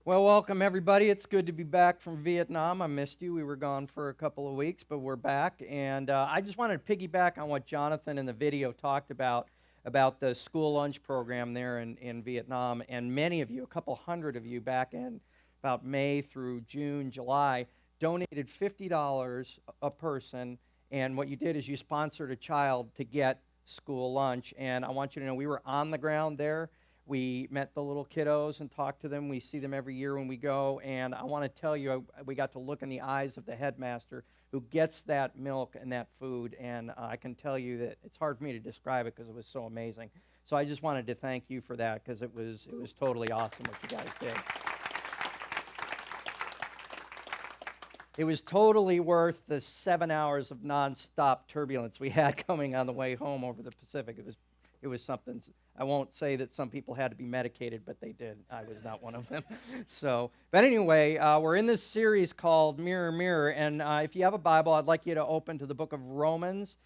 Well, welcome everybody. It's good to be back from Vietnam. I missed you. We were gone for a couple of weeks, but we're back. And I just wanted to piggyback on what Jonathan in the video talked about the school lunch program there in Vietnam. And many of you, a couple hundred of you back in about May through June, July, donated $50 a person. And what you did is you sponsored a child to get school lunch. And I want you to know we were on the ground there. We met the little kiddos and talked to them. We see them every year when we go. And I want to tell you, we got to look in the eyes of the headmaster who gets that milk and that food. And I can tell you that it's hard for me to describe it because it was so amazing. So I just wanted to thank you for that because it was totally awesome what you guys did. It was totally worth the 7 hours of nonstop turbulence we had coming on the way home over the Pacific. It was something. I won't say that some people had to be medicated, but they did. I was not one of them. But anyway, we're in this series called Mirror, Mirror, and if you have a Bible, I'd like you to open to the book of Romans,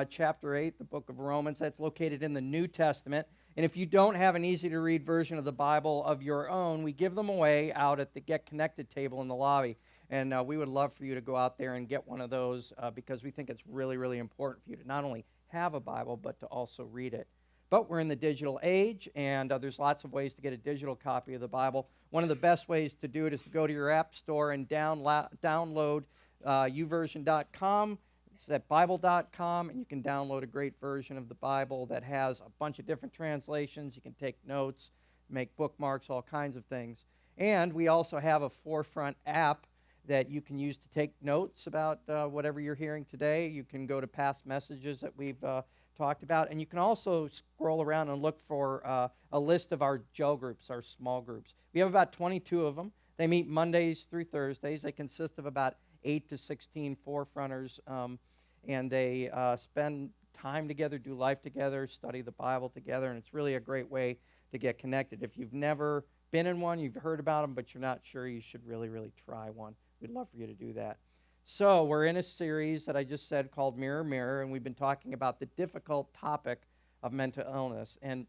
chapter 8, the book of Romans. That's located in the New Testament. And if you don't have an easy-to-read version of the Bible of your own, we give them away out at the Get Connected table in the lobby. And we would love for you to go out there and get one of those because we think it's really, really important for you to not only have a Bible, but to also read it. But we're in the digital age, and there's lots of ways to get a digital copy of the Bible. One of the best ways to do it is to go to your app store and download uversion.com. It's at bible.com, and you can download a great version of the Bible that has a bunch of different translations. You can take notes, make bookmarks, all kinds of things. And we also have a Forefront app that you can use to take notes about whatever you're hearing today. You can go to past messages that we've talked about, and you can also scroll around and look for a list of our gel groups, our small groups. We have about 22 of them. They meet Mondays through Thursdays. They consist of about 8 to 16 forefronters, and they spend time together, do life together, study the Bible together, and it's really a great way to get connected. If you've never been in one, you've heard about them, but you're not sure, you should really, really try one. We'd love for you to do that. So we're in a series that I just said called Mirror, Mirror, and we've been talking about the difficult topic of mental illness. And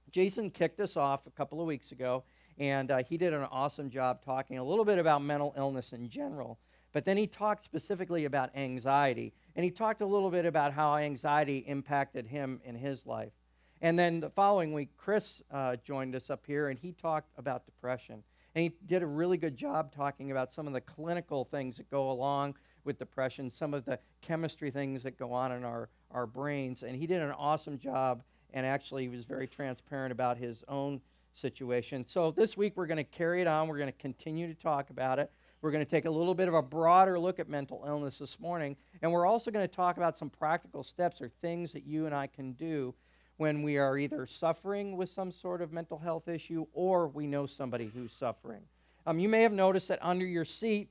Jason kicked us off a couple of weeks ago, and he did an awesome job talking a little bit about mental illness in general. But then he talked specifically about anxiety, and he talked a little bit about how anxiety impacted him in his life. And then the following week, Chris joined us up here, and he talked about depression. And he did a really good job talking about some of the clinical things that go along with depression, some of the chemistry things that go on in our brains. And he did an awesome job, and actually he was very transparent about his own situation. So this week we're going to carry it on. We're going to continue to talk about it. We're going to take a little bit of a broader look at mental illness this morning. And we're also going to talk about some practical steps or things that you and I can do when we are either suffering with some sort of mental health issue or we know somebody who's suffering. You may have noticed that under your seat,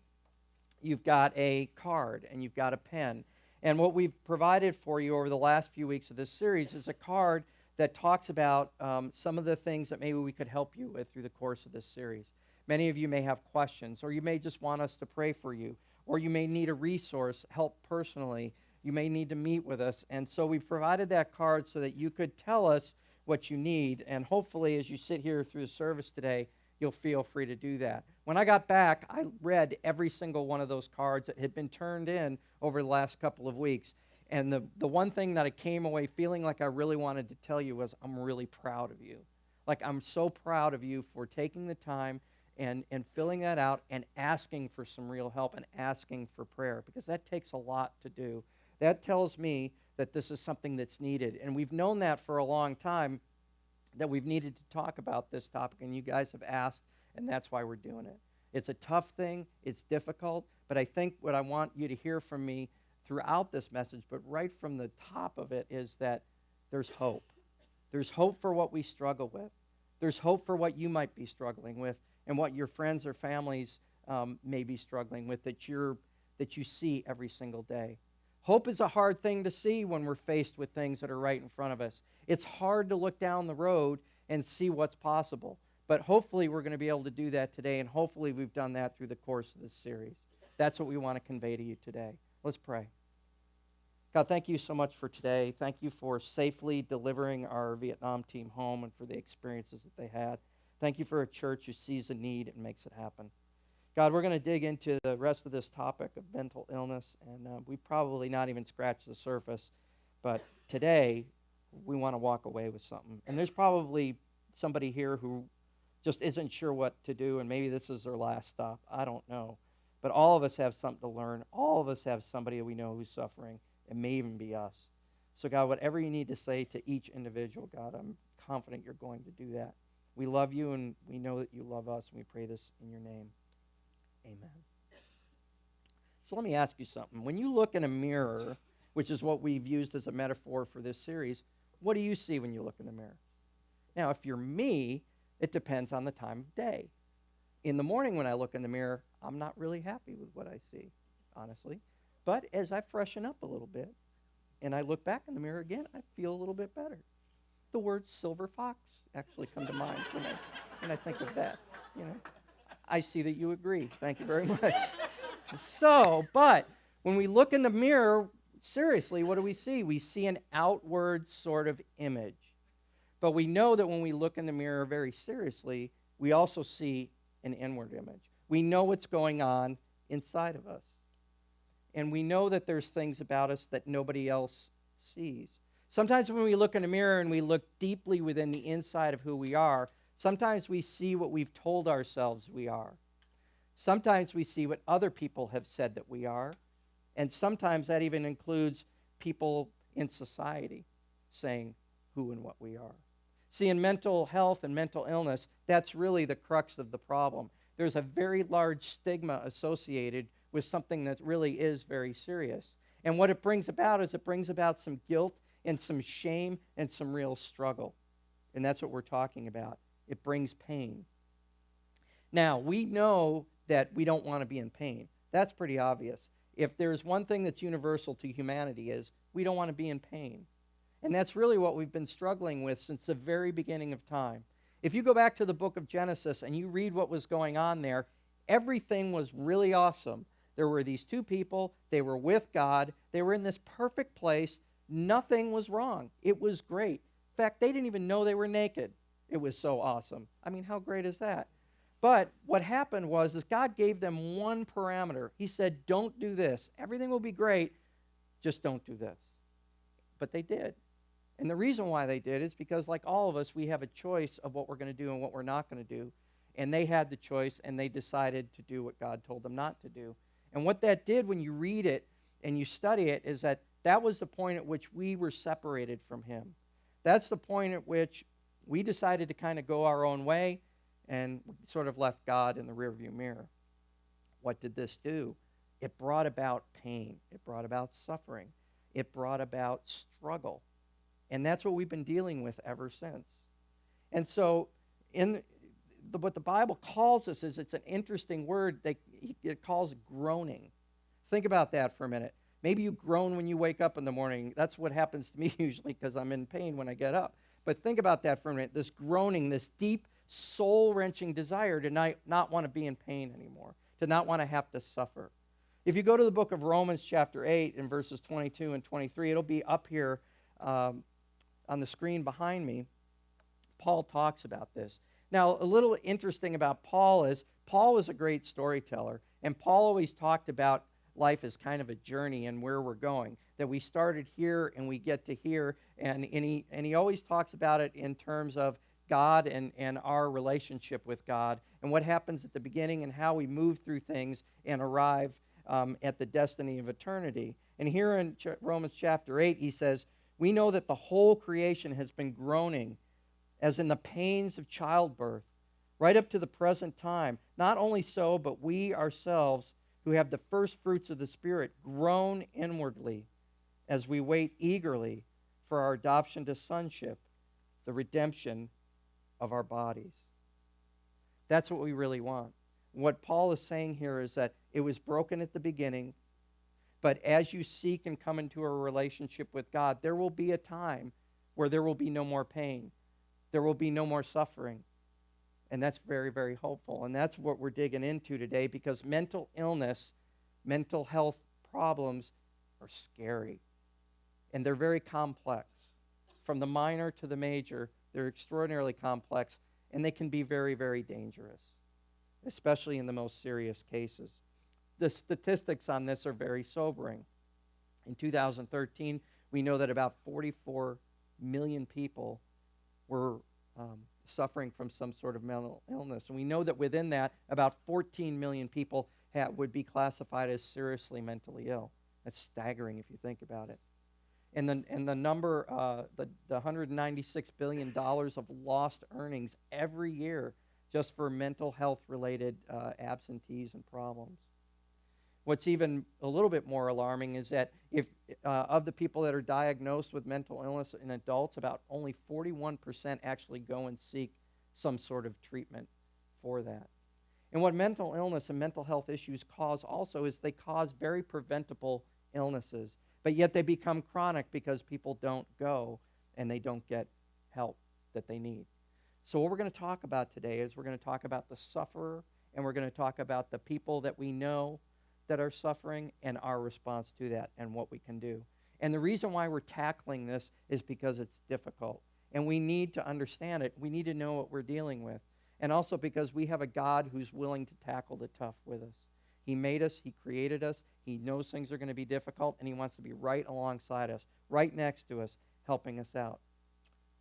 you've got a card and you've got a pen. And what we've provided for you over the last few weeks of this series is a card that talks about some of the things that maybe we could help you with through the course of this series. Many of you may have questions, or you may just want us to pray for you, or you may need a resource, help personally. You may need to meet with us. And so we provided that card so that you could tell us what you need. And hopefully, as you sit here through the service today, you'll feel free to do that. When I got back, I read every single one of those cards that had been turned in over the last couple of weeks. And the one thing that I came away feeling like I really wanted to tell you was, I'm really proud of you. Like, I'm so proud of you for taking the time and filling that out and asking for some real help and asking for prayer, because that takes a lot to do. That tells me that this is something that's needed. And we've known that for a long time, that we've needed to talk about this topic, and you guys have asked, and that's why we're doing it. It's a tough thing. It's difficult. But I think what I want you to hear from me throughout this message, but right from the top of it, is that there's hope. There's hope for what we struggle with. There's hope for what you might be struggling with and what your friends or families may be struggling with that you see every single day. Hope is a hard thing to see when we're faced with things that are right in front of us. It's hard to look down the road and see what's possible. But hopefully we're going to be able to do that today, and hopefully we've done that through the course of this series. That's what we want to convey to you today. Let's pray. God, thank you so much for today. Thank you for safely delivering our Vietnam team home and for the experiences that they had. Thank you for a church who sees a need and makes it happen. God, we're going to dig into the rest of this topic of mental illness, and we probably not even scratched the surface, but today we want to walk away with something. And there's probably somebody here who just isn't sure what to do, and maybe this is their last stop. I don't know. But all of us have something to learn. All of us have somebody we know who's suffering. It may even be us. So, God, whatever you need to say to each individual, God, I'm confident you're going to do that. We love you, and we know that you love us, and we pray this in your name. Amen. So let me ask you something. When you look in a mirror, which is what we've used as a metaphor for this series, what do you see when you look in the mirror? Now, if you're me, it depends on the time of day. In the morning when I look in the mirror, I'm not really happy with what I see, honestly. But as I freshen up a little bit and I look back in the mirror again, I feel a little bit better. The words silver fox actually come to mind when I think of that. You know, I see that you agree. Thank you very much. So, but when we look in the mirror, seriously, what do we see? We see an outward sort of image. But we know that when we look in the mirror very seriously, we also see an inward image. We know what's going on inside of us. And we know that there's things about us that nobody else sees. Sometimes when we look in a mirror and we look deeply within the inside of who we are, sometimes we see what we've told ourselves we are. Sometimes we see what other people have said that we are. And sometimes that even includes people in society saying who and what we are. See, in mental health and mental illness, that's really the crux of the problem. There's a very large stigma associated with something that really is very serious. And what it brings about is it brings about some guilt and some shame and some real struggle. And that's what we're talking about. It brings pain. Now, we know that we don't want to be in pain. That's pretty obvious. If there's one thing that's universal to humanity is we don't want to be in pain. And that's really what we've been struggling with since the very beginning of time. If you go back to the book of Genesis and you read what was going on there, everything was really awesome. There were these two people. They were with God. They were in this perfect place. Nothing was wrong. It was great. In fact, they didn't even know they were naked. It was so awesome. I mean, how great is that? But what happened was God gave them one parameter. He said, don't do this. Everything will be great. Just don't do this. But they did. And the reason why they did is because, like all of us, we have a choice of what we're going to do and what we're not going to do. And they had the choice, and they decided to do what God told them not to do. And what that did when you read it and you study it is that was the point at which we were separated from him. That's the point at which we decided to kind of go our own way and sort of left God in the rearview mirror. What did this do? It brought about pain. It brought about suffering. It brought about struggle. And that's what we've been dealing with ever since. And so what the Bible calls us is, it's an interesting word. It calls it groaning. Think about that for a minute. Maybe you groan when you wake up in the morning. That's what happens to me usually because I'm in pain when I get up. But think about that for a minute. This groaning, this deep, soul-wrenching desire to not want to be in pain anymore, to not want to have to suffer. If you go to the book of Romans chapter 8 and verses 22 and 23, it'll be up here on the screen behind me. Paul talks about this. Now, a little interesting about Paul is Paul was a great storyteller, and Paul always talked about life as kind of a journey and where we're going, that we started here and we get to here, and he always talks about it in terms of God and our relationship with God and what happens at the beginning and how we move through things and arrive at the destiny of eternity. And here in Romans chapter 8, he says, we know that the whole creation has been groaning as in the pains of childbirth right up to the present time. Not only so, but we ourselves who have the first fruits of the Spirit groan inwardly as we wait eagerly for our adoption to sonship, the redemption of our bodies. That's what we really want. What Paul is saying here is that it was broken at the beginning, but as you seek and come into a relationship with God, there will be a time where there will be no more pain. There will be no more suffering. And that's very, very hopeful. And that's what we're digging into today, because mental illness, mental health problems are scary. And they're very complex. From the minor to the major, they're extraordinarily complex. and they can be very, very dangerous, especially in the most serious cases. The statistics on this are very sobering. In 2013, we know that about 44 million people were suffering from some sort of mental illness. And we know that within that, about 14 million people would be classified as seriously mentally ill. That's staggering if you think about it. And the number, the $196 billion of lost earnings every year just for mental health-related absentees and problems. What's even a little bit more alarming is that if of the people that are diagnosed with mental illness in adults, about only 41% actually go and seek some sort of treatment for that. And what mental illness and mental health issues cause also is they cause very preventable illnesses, but yet they become chronic because people don't go and they don't get help that they need. So what we're going to talk about today is we're going to talk about the sufferer, and we're going to talk about the people that we know that are suffering and our response to that and what we can do. And the reason why we're tackling this is because it's difficult. And we need to understand it. We need to know what we're dealing with. And also because we have a God who's willing to tackle the tough with us. He made us. He created us. He knows things are going to be difficult, and he wants to be right alongside us, right next to us, helping us out.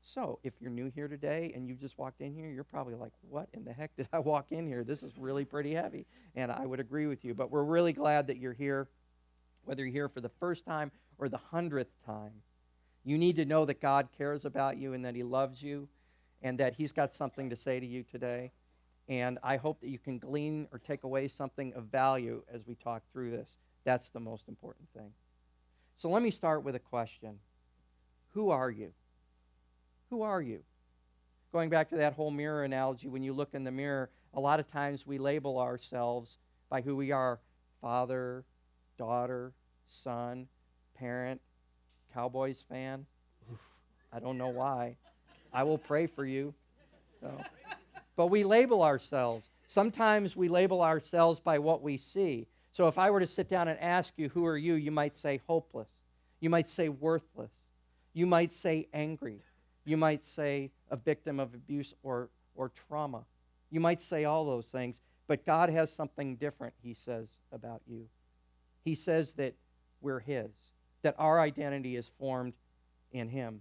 So if you're new here today and you just walked in here, you're probably like, what in the heck did I walk in here? This is really pretty heavy. And I would agree with you. But we're really glad that you're here, whether you're here for the first time or the 100th time. You need to know that God cares about you and that he loves you and that he's got something to say to you today. And I hope that you can glean or take away something of value as we talk through this. That's the most important thing. So let me start with a question. Who are you? Who are you? Going back to that whole mirror analogy, when you look in the mirror, a lot of times we label ourselves by who we are: father, daughter, son, parent, Cowboys fan. Oof, I don't know why. I will pray for you. So. But we label ourselves. Sometimes we label ourselves by what we see. So if I were to sit down and ask you, who are you? You might say hopeless. You might say worthless. You might say angry. You might say a victim of abuse or trauma. You might say all those things, but God has something different, he says, about you. He says that we're his, that our identity is formed in him.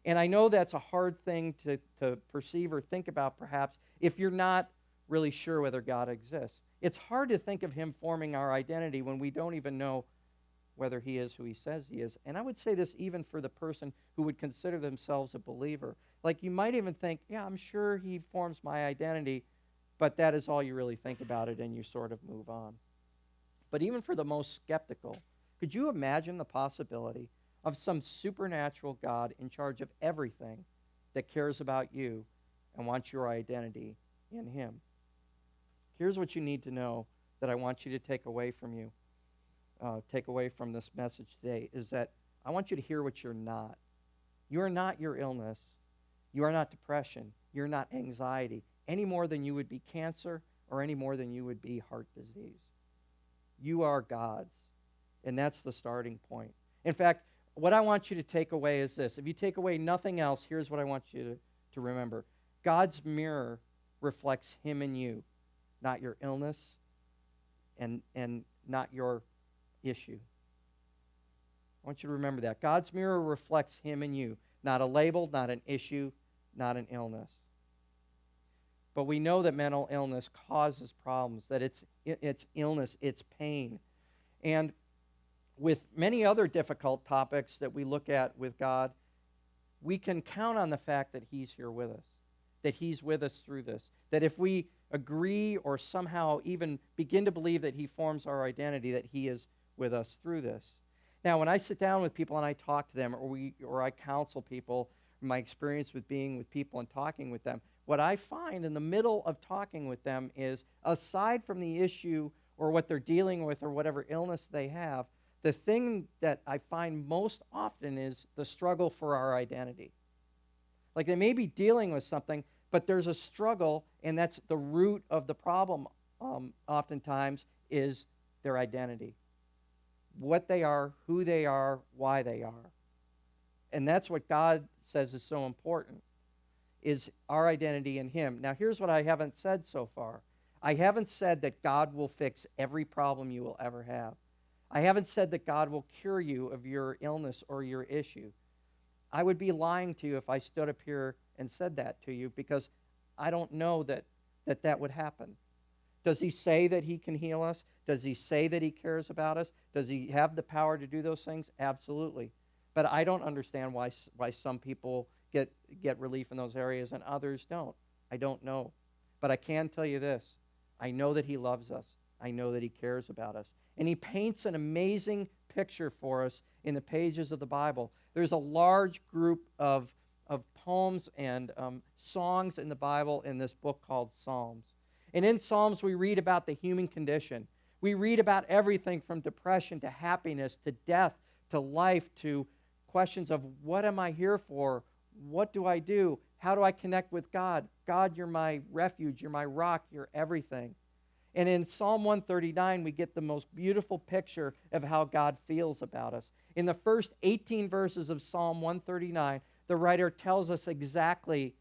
And I know that's a hard thing to perceive or think about, perhaps, if you're not really sure whether God exists. It's hard to think of him forming our identity when we don't even know whether he is who he says he is. And I would say this even for the person who would consider themselves a believer. Like, you might even think, yeah, I'm sure he forms my identity, but that is all you really think about it, and you sort of move on. But even for the most skeptical, could you imagine the possibility of some supernatural God in charge of everything that cares about you and wants your identity in him? Here's what you need to know that I want you to take away from this message today, is that I want you to hear what you're not. You are not your illness. You are not depression. You're not anxiety, any more than you would be cancer or any more than you would be heart disease. You are God's, and that's the starting point. In fact, what I want you to take away is this. If you take away nothing else, here's what I want you to remember. God's mirror reflects him and you, not your illness and not your issue. I want you to remember that. God's mirror reflects him and you, not a label, not an issue, not an illness. But we know that mental illness causes problems, that it's illness, it's pain. And with many other difficult topics that we look at with God, we can count on the fact that he's here with us, that he's with us through this, that if we agree or somehow even begin to believe that he forms our identity, that he is with us through this. Now, when I sit down with people and I talk to them, or I counsel people, my experience with being with people and talking with them, what I find in the middle of talking with them is, aside from the issue or what they're dealing with or whatever illness they have, the thing that I find most often is the struggle for our identity. Like, they may be dealing with something, but there's a struggle, and that's the root of the problem oftentimes is their identity. What they are, who they are, why they are. And that's what God says is so important. is our identity in him. Now, here's what I haven't said so far. I haven't said that God will fix every problem you will ever have. I haven't said that God will cure you of your illness or your issue. I would be lying to you if I stood up here and said that to you, because I don't know that would happen. Does he say that he can heal us? Does he say that he cares about us? Does he have the power to do those things? Absolutely. But I don't understand why some people get relief in those areas and others don't. I don't know. But I can tell you this. I know that he loves us. I know that he cares about us. And he paints an amazing picture for us in the pages of the Bible. There's a large group of poems and songs in the Bible in this book called Psalms. And in Psalms, we read about the human condition. We read about everything from depression to happiness to death to life to questions of what am I here for? What do I do? How do I connect with God? God, you're my refuge. You're my rock. You're everything. And in Psalm 139, we get the most beautiful picture of how God feels about us. In the first 18 verses of Psalm 139, the writer tells us exactly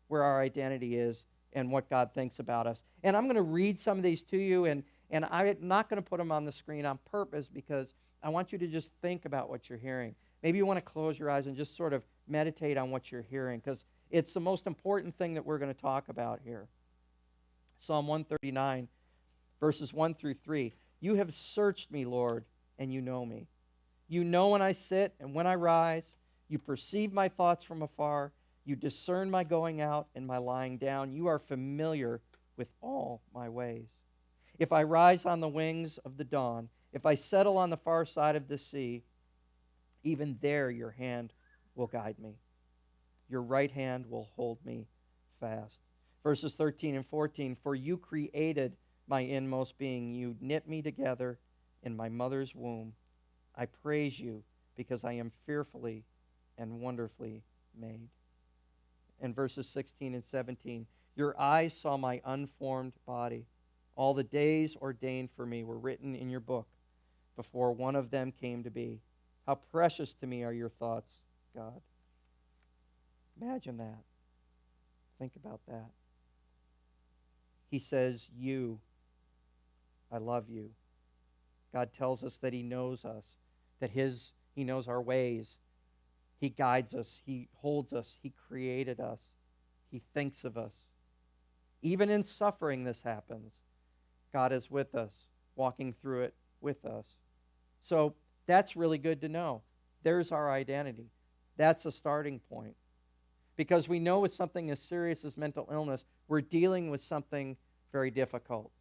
where our identity is and what God thinks about us. And I'm going to read some of these to you, and I'm not going to put them on the screen on purpose because I want you to just think about what you're hearing. Maybe you want to close your eyes and just sort of meditate on what you're hearing, because it's the most important thing that we're going to talk about here. Psalm 139, verses 1 through 3. You have searched me, Lord, and you know me. You know when I sit and when I rise. You perceive my thoughts from afar. You discern my going out and my lying down. You are familiar with all my ways. If I rise on the wings of the dawn, if I settle on the far side of the sea, even there your hand will guide me. Your right hand will hold me fast. Verses 13 and 14, for you created my inmost being. You knit me together in my mother's womb. I praise you because I am fearfully and wonderfully made. And verses 16 and 17, your eyes saw my unformed body. All the days ordained for me were written in your book before one of them came to be. How precious to me are your thoughts, God. Imagine that. Think about that. He says, you, I love you. God tells us that he knows us, that he knows our ways. He guides us. He holds us. He created us. He thinks of us. Even in suffering, this happens. God is with us, walking through it with us. So that's really good to know. There's our identity. That's a starting point. Because we know with something as serious as mental illness, we're dealing with something very difficult.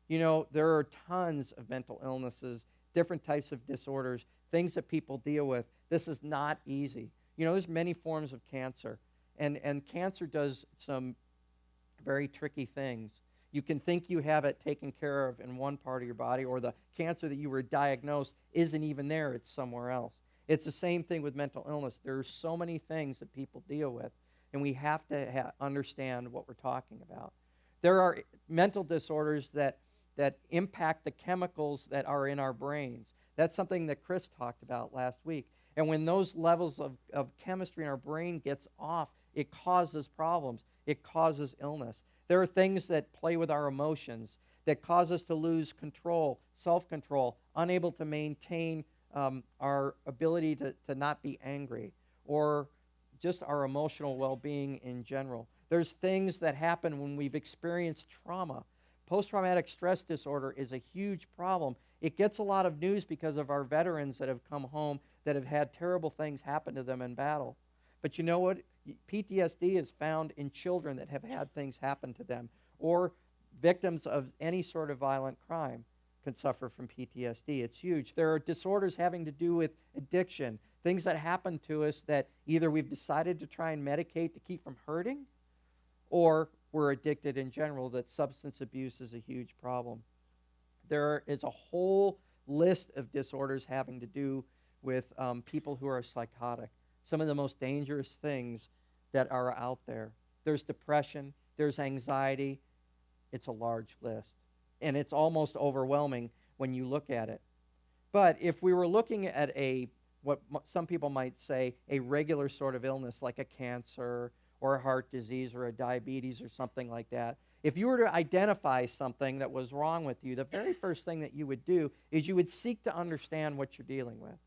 You know, there are tons of mental illnesses, different types of disorders, things that people deal with. This is not easy. You know, there's many forms of cancer, and cancer does some very tricky things. You can think you have it taken care of in one part of your body, or the cancer that you were diagnosed isn't even there, it's somewhere else. It's the same thing with mental illness. There are so many things that people deal with, and we have to understand what we're talking about. There are mental disorders that impact the chemicals that are in our brains. That's something that Chris talked about last week. And when those levels of chemistry in our brain gets off, it causes problems. It causes illness. There are things that play with our emotions that cause us to lose control, self-control, unable to maintain our ability to not be angry, or just our emotional well-being in general. There's things that happen when we've experienced trauma. Post-traumatic stress disorder is a huge problem. It gets a lot of news because of our veterans that have come home that have had terrible things happen to them in battle. But you know what? PTSD is found in children that have had things happen to them, or victims of any sort of violent crime can suffer from PTSD. It's huge. There are disorders having to do with addiction, things that happen to us that either we've decided to try and medicate to keep from hurting, or we're addicted in general, that substance abuse is a huge problem. There is a whole list of disorders having to do with people who are psychotic. Some of the most dangerous things that are out there. There's depression, there's anxiety. It's a large list. And it's almost overwhelming when you look at it. But if we were looking at what some people might say, a regular sort of illness like a cancer or a heart disease or a diabetes or something like that, if you were to identify something that was wrong with you, the very first thing that you would do is you would seek to understand what you're dealing with.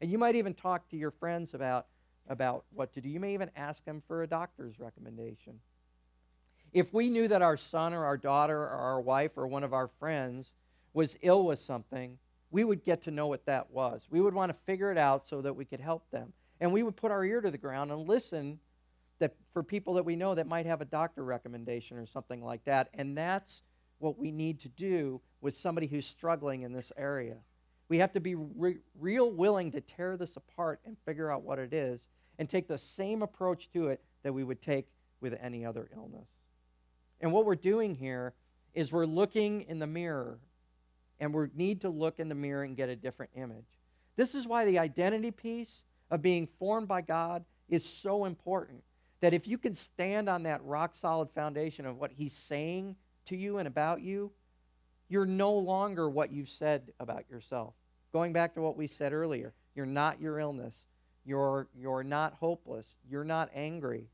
And you might even talk to your friends about what to do. You may even ask them for a doctor's recommendation. If we knew that our son or our daughter or our wife or one of our friends was ill with something, we would get to know what that was. We would want to figure it out so that we could help them. And we would put our ear to the ground and listen that for people that we know that might have a doctor recommendation or something like that. And that's what we need to do with somebody who's struggling in this area. We have to be real willing to tear this apart and figure out what it is and take the same approach to it that we would take with any other illness. And what we're doing here is we're looking in the mirror, and we need to look in the mirror and get a different image. This is why the identity piece of being formed by God is so important, that if you can stand on that rock-solid foundation of what he's saying to you and about you, you're no longer what you've said about yourself. Going back to what we said earlier, you're not your illness. You're not hopeless. You're not angry.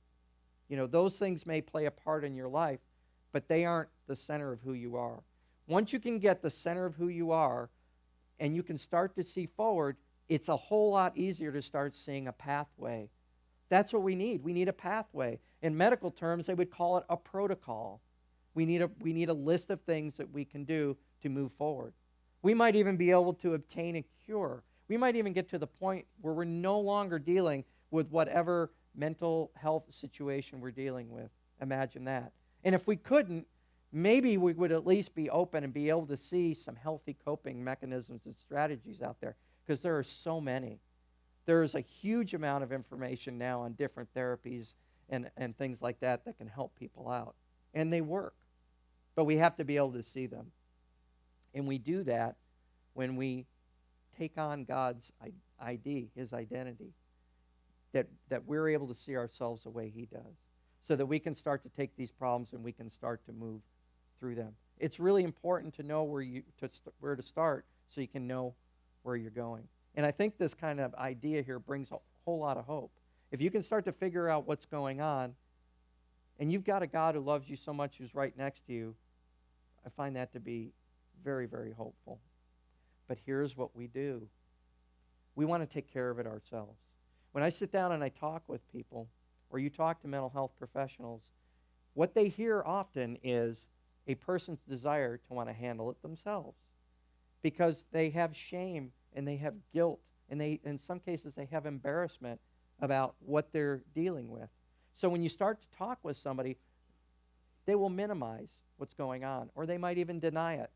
You know, those things may play a part in your life, but they aren't the center of who you are. Once you can get the center of who you are and you can start to see forward, it's a whole lot easier to start seeing a pathway. That's what we need. We need a pathway. In medical terms, they would call it a protocol. We need a list of things that we can do to move forward. We might even be able to obtain a cure. We might even get to the point where we're no longer dealing with whatever mental health situation we're dealing with. Imagine that. And if we couldn't, maybe we would at least be open and be able to see some healthy coping mechanisms and strategies out there, because there are so many. There is a huge amount of information now on different therapies and things like that that can help people out. And they work. But we have to be able to see them. And we do that when we take on God's ID, his identity, that we're able to see ourselves the way he does, so that we can start to take these problems and we can start to move through them. It's really important to know where to start so you can know where you're going. And I think this kind of idea here brings a whole lot of hope. If you can start to figure out what's going on, and you've got a God who loves you so much who's right next to you, I find that to be very, very hopeful. But here's what we do. We want to take care of it ourselves. When I sit down and I talk with people, or you talk to mental health professionals, what they hear often is a person's desire to want to handle it themselves, because they have shame and they have guilt, and in some cases they have embarrassment about what they're dealing with. So when you start to talk with somebody, they will minimize what's going on, or they might even deny it.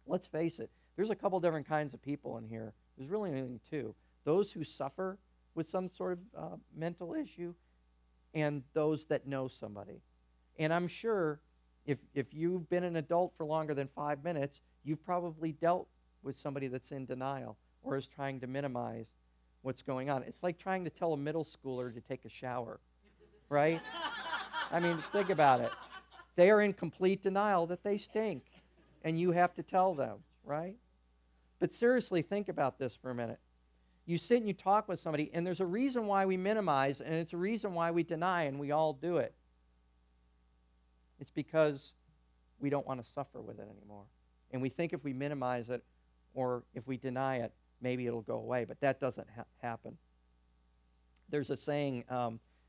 Let's face it, there's a couple different kinds of people in here. There's really only two. Those who suffer with some sort of mental issue, and those that know somebody. And I'm sure if you've been an adult for longer than 5 minutes, you've probably dealt with somebody that's in denial or is trying to minimize what's going on. It's like trying to tell a middle schooler to take a shower, right? I mean, think about it. They are in complete denial that they stink, and you have to tell them, right? But seriously, think about this for a minute. You sit and you talk with somebody, and there's a reason why we minimize, and it's a reason why we deny, and we all do it. It's because we don't want to suffer with it anymore. And we think if we minimize it or if we deny it, maybe it'll go away. But that doesn't happen. There's a saying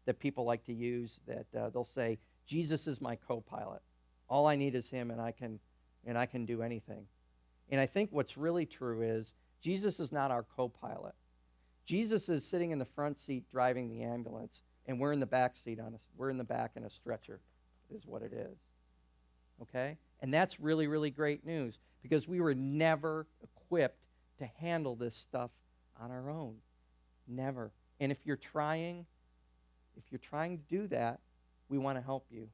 that people like to use that they'll say, Jesus is my co-pilot. All I need is him, and I can do anything. And I think what's really true is Jesus is not our co-pilot. Jesus is sitting in the front seat driving the ambulance, and we're in the back seat we're in the back in a stretcher, is what it is. Okay? And that's really, really great news, because we were never equipped to handle this stuff on our own. Never. And if you're trying to do that, we want to help you.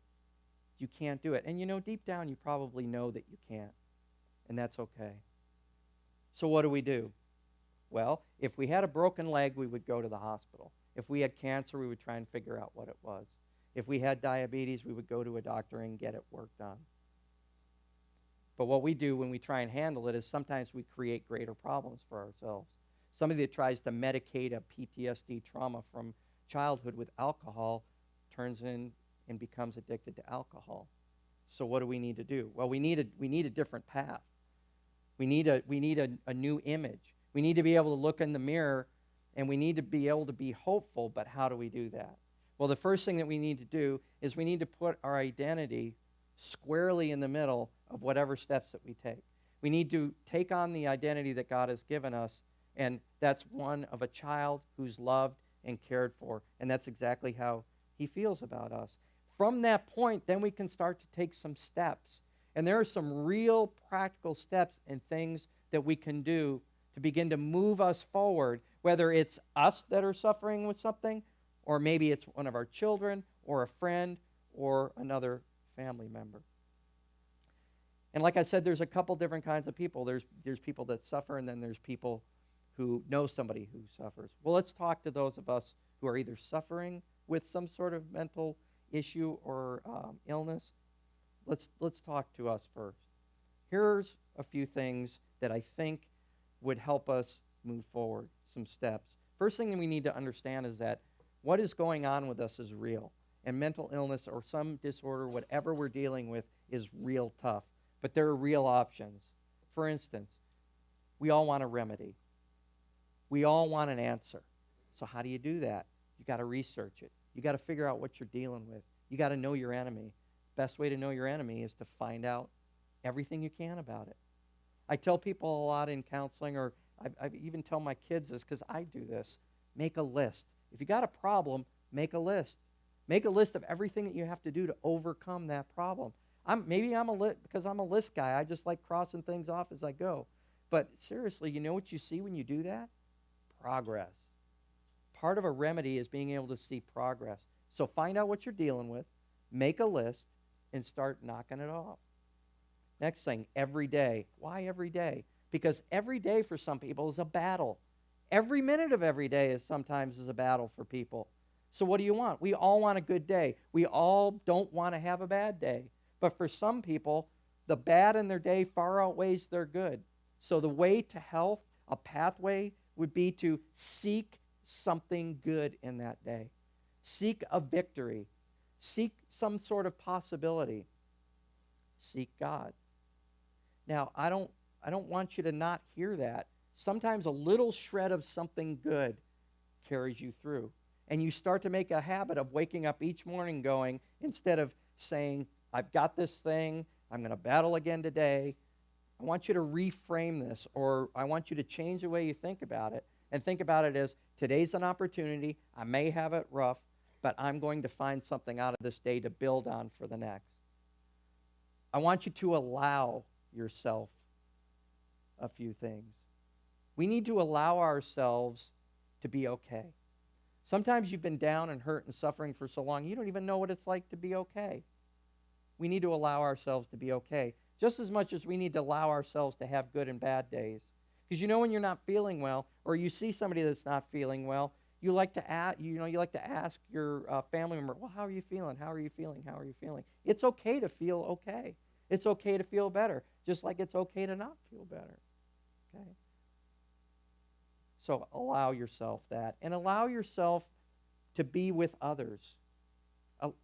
You can't do it. And you know, deep down, you probably know that you can't. And that's okay. So what do? Well, if we had a broken leg, we would go to the hospital. If we had cancer, we would try and figure out what it was. If we had diabetes, we would go to a doctor and get it worked on. But what we do when we try and handle it is sometimes we create greater problems for ourselves. Somebody that tries to medicate a PTSD trauma from childhood with alcohol turns in and becomes addicted to alcohol. So what do we need to do? Well, we need a different path. We need a new image. We need to be able to look in the mirror, and we need to be able to be hopeful, but how do we do that? Well, the first thing that we need to do is we need to put our identity squarely in the middle of whatever steps that we take. We need to take on the identity that God has given us, and that's one of a child who's loved and cared for, and that's exactly how he feels about us. From that point, then we can start to take some steps. And there are some real practical steps and things that we can do to begin to move us forward, whether it's us that are suffering with something, or maybe it's one of our children, or a friend, or another family member. And like I said, there's a couple different kinds of people. There's people that suffer, and then there's people who know somebody who suffers. Well, let's talk to those of us who are either suffering with some sort of mental issue or illness. Let's talk to us first. Here's a few things that I think would help us move forward, some steps. First thing that we need to understand is that what is going on with us is real. And mental illness or some disorder, whatever we're dealing with, is real tough. But there are real options. For instance, we all want a remedy. We all want an answer. So how do you do that? You got to research it. You got to figure out what you're dealing with. You got to know your enemy. Best way to know your enemy is to find out everything you can about it. I tell people a lot in counseling, or I even tell my kids this because I do this. Make a list. If you got a problem, make a list. Make a list of everything that you have to do to overcome that problem. Because I'm a list guy. I just like crossing things off as I go. But seriously, you know what you see when you do that? Progress. Part of a remedy is being able to see progress. So find out what you're dealing with, make a list, and start knocking it off. Next thing, every day. Why every day? Because every day for some people is a battle. Every minute of every day sometimes is a battle for people. So what do you want? We all want a good day. We all don't want to have a bad day. But for some people, the bad in their day far outweighs their good. So the way to health, a pathway, would be to seek something good in that day. Seek a victory. Seek some sort of possibility. Seek God. Now, I don't want you to not hear that. Sometimes a little shred of something good carries you through. And you start to make a habit of waking up each morning going, instead of saying, I've got this thing, I'm going to battle again today, I want you to reframe this, or I want you to change the way you think about it, and think about it as, today's an opportunity, I may have it rough, but I'm going to find something out of this day to build on for the next. I want you to allow yourself a few things. We need to allow ourselves to be okay. Sometimes you've been down and hurt and suffering for so long, you don't even know what it's like to be okay. We need to allow ourselves to be okay, just as much as we need to allow ourselves to have good and bad days. Because you know when you're not feeling well, or you see somebody that's not feeling well, you like to ask your family member, well, how are you feeling? How are you feeling? How are you feeling? It's okay to feel okay. It's okay to feel better, just like it's okay to not feel better. Okay? So allow yourself that, and allow yourself to be with others.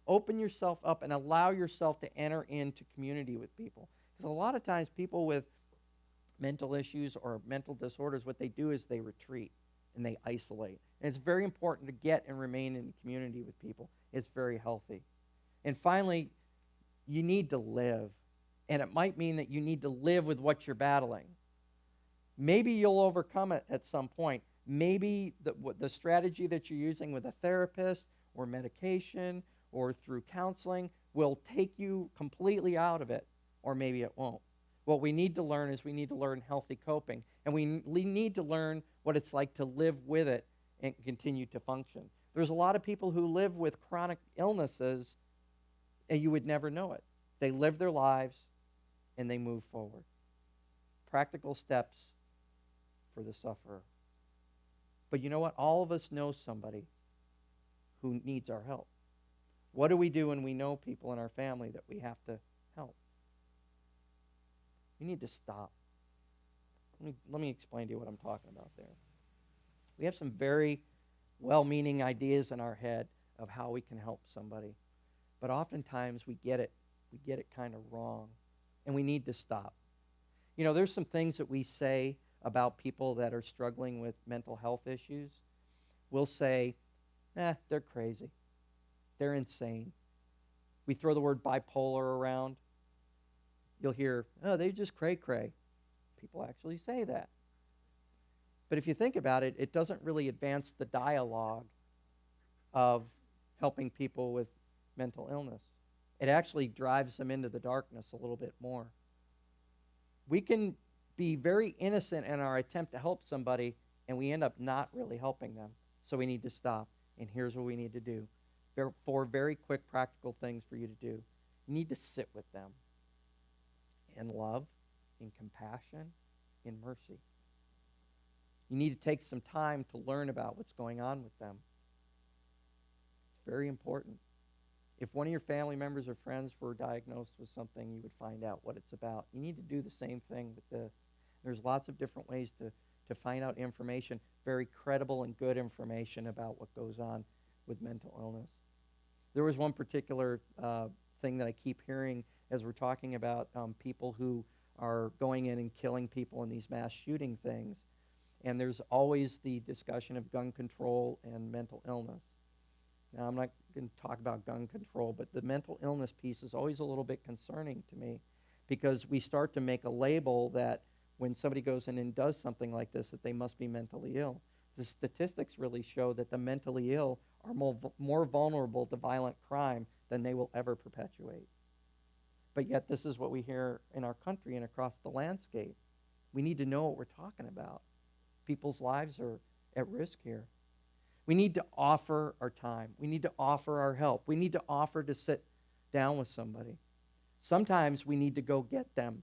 Open yourself up and allow yourself to enter into community with people. Because a lot of times people with mental issues or mental disorders, what they do is they retreat and they isolate. And it's very important to get and remain in community with people. It's very healthy. And finally, you need to live. And it might mean that you need to live with what you're battling. Maybe you'll overcome it at some point. Maybe the strategy that you're using with a therapist or medication or through counseling will take you completely out of it, or maybe it won't. What we need to learn is we need to learn healthy coping, and we need to learn what it's like to live with it and continue to function. There's a lot of people who live with chronic illnesses, and you would never know it. They live their lives, and they move forward. Practical steps for the sufferer. But you know what? All of us know somebody who needs our help. What do we do when we know people in our family that we have to help? We need to stop. Let me explain to you what I'm talking about there. We have some very well-meaning ideas in our head of how we can help somebody. But oftentimes we get it kind of wrong, and we need to stop. You know, there's some things that we say about people that are struggling with mental health issues. We'll say, they're crazy. They're insane. We throw the word bipolar around. You'll hear, oh, they just cray-cray. People actually say that. But if you think about it, it doesn't really advance the dialogue of helping people with mental illness. It actually drives them into the darkness a little bit more. We can be very innocent in our attempt to help somebody, and we end up not really helping them. So we need to stop. And here's what we need to do. Four very quick practical things for you to do. You need to sit with them in love, in compassion, in mercy. You need to take some time to learn about what's going on with them. It's very important. If one of your family members or friends were diagnosed with something, you would find out what it's about. You need to do the same thing with this. There's lots of different ways to find out information, very credible and good information about what goes on with mental illness. There was one particular thing that I keep hearing as we're talking about people who are going in and killing people in these mass shooting things. And there's always the discussion of gun control and mental illness. Now, I'm not going to talk about gun control, but the mental illness piece is always a little bit concerning to me, because we start to make a label that when somebody goes in and does something like this, that they must be mentally ill. The statistics really show that the mentally ill are more vulnerable to violent crime than they will ever perpetuate. But yet this is what we hear in our country and across the landscape. We need to know what we're talking about. People's lives are at risk here. We need to offer our time. We need to offer our help. We need to offer to sit down with somebody. Sometimes we need to go get them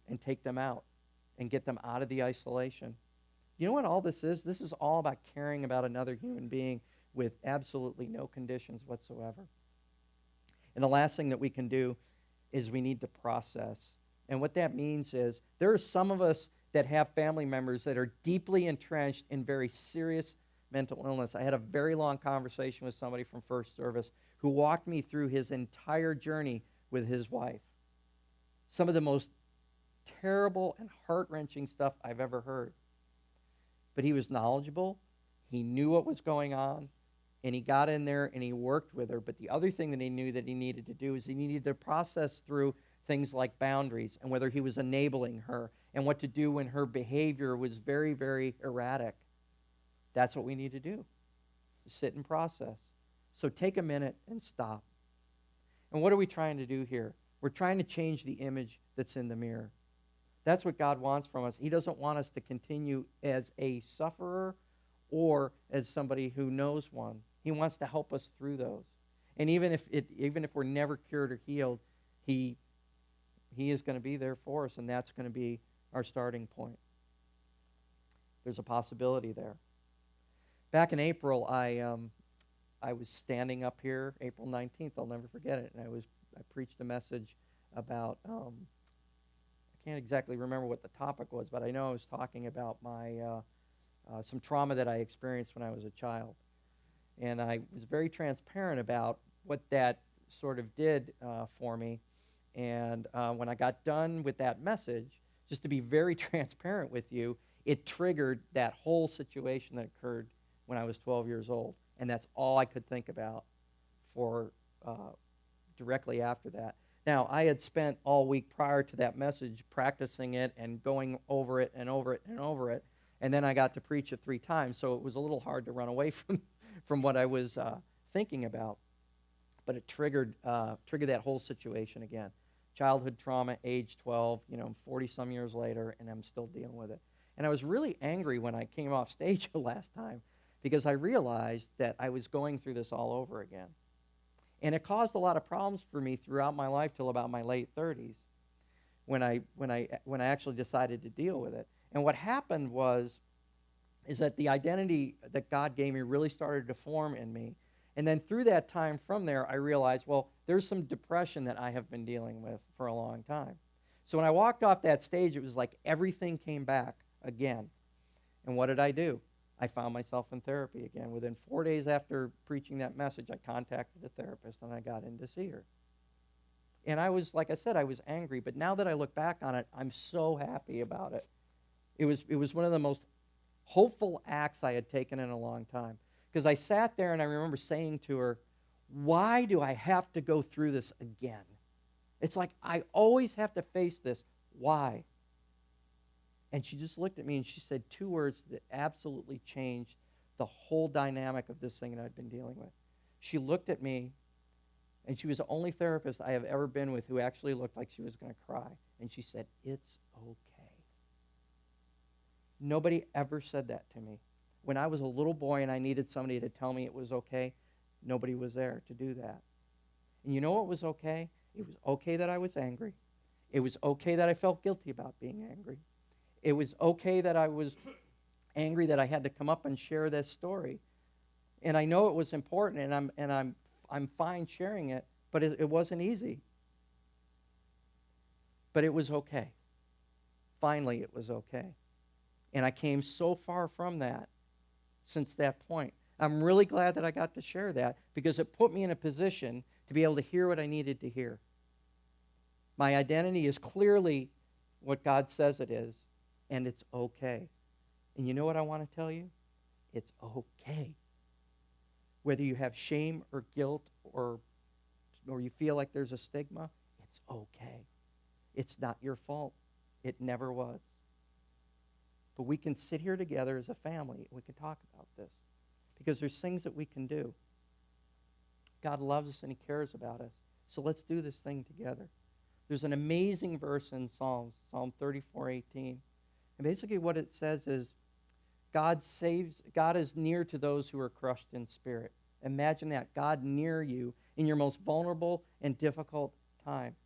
and take them out and get them out of the isolation. You know what all this is? This is all about caring about another human being with absolutely no conditions whatsoever. And the last thing that we can do is we need to process. And what that means is there are some of us that have family members that are deeply entrenched in very serious mental illness. I had a very long conversation with somebody from First Service who walked me through his entire journey with his wife. Some of the most terrible and heart-wrenching stuff I've ever heard. But he was knowledgeable, he knew what was going on, and he got in there and he worked with her. But the other thing that he knew that he needed to do is he needed to process through things like boundaries and whether he was enabling her and what to do when her behavior was very, very erratic. That's what we need to do, sit and process. So take a minute and stop. And what are we trying to do here? We're trying to change the image that's in the mirror. That's what God wants from us. He doesn't want us to continue as a sufferer or as somebody who knows one. He wants to help us through those. And even if we're never cured or healed, He is going to be there for us, and that's going to be our starting point. There's a possibility there. Back in April, I was standing up here, April 19th, I'll never forget it, and I preached a message about, I can't exactly remember what the topic was, but I know I was talking about my some trauma that I experienced when I was a child. And I was very transparent about what that sort of did for me. And when I got done with that message, just to be very transparent with you, it triggered that whole situation that occurred when I was 12 years old. And that's all I could think about for directly after that. Now, I had spent all week prior to that message practicing it and going over it and over it and over it. And then I got to preach it 3 times, so it was a little hard to run away from what I was thinking about. But it triggered that whole situation again. Childhood trauma, age 12, 40-some years later, and I'm still dealing with it. And I was really angry when I came off stage the last time because I realized that I was going through this all over again. And it caused a lot of problems for me throughout my life till about my late 30s when I actually decided to deal with it. And what happened is that the identity that God gave me really started to form in me. And then through that time from there, I realized, well, there's some depression that I have been dealing with for a long time. So when I walked off that stage, it was like everything came back again. And what did? I I found myself in therapy again. Within 4 days after preaching that message, I contacted a therapist and I got in to see her. And I was, like I said, I was angry, but now that I look back on it, I'm so happy about it. It was one of the most hopeful acts I had taken in a long time. Because I sat there and I remember saying to her, why do I have to go through this again? It's like I always have to face this. Why? And she just looked at me and she said two words that absolutely changed the whole dynamic of this thing that I'd been dealing with. She looked at me, and she was the only therapist I have ever been with who actually looked like she was going to cry. And she said, it's okay. Nobody ever said that to me. When I was a little boy and I needed somebody to tell me it was okay, nobody was there to do that. And you know what was okay? It was okay that I was angry. It was okay that I felt guilty about being angry. It was okay that I was angry that I had to come up and share this story. And I know it was important, and I'm fine sharing it, but it wasn't easy. But it was okay. Finally, it was okay. And I came so far from that since that point. I'm really glad that I got to share that because it put me in a position to be able to hear what I needed to hear. My identity is clearly what God says it is, and it's okay. And you know what I want to tell you? It's okay. Whether you have shame or guilt or you feel like there's a stigma, it's okay. It's not your fault. It never was. But we can sit here together as a family and we can talk about this because there's things that we can do. God loves us and he cares about us. So let's do this thing together. There's an amazing verse in Psalms, Psalm 34:18. And basically what it says is, God is near to those who are crushed in spirit. Imagine that, God near you in your most vulnerable and difficult time.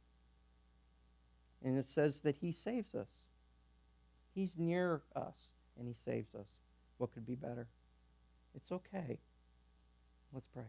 And it says that he saves us. He's near us, and he saves us. What could be better? It's okay. Let's pray.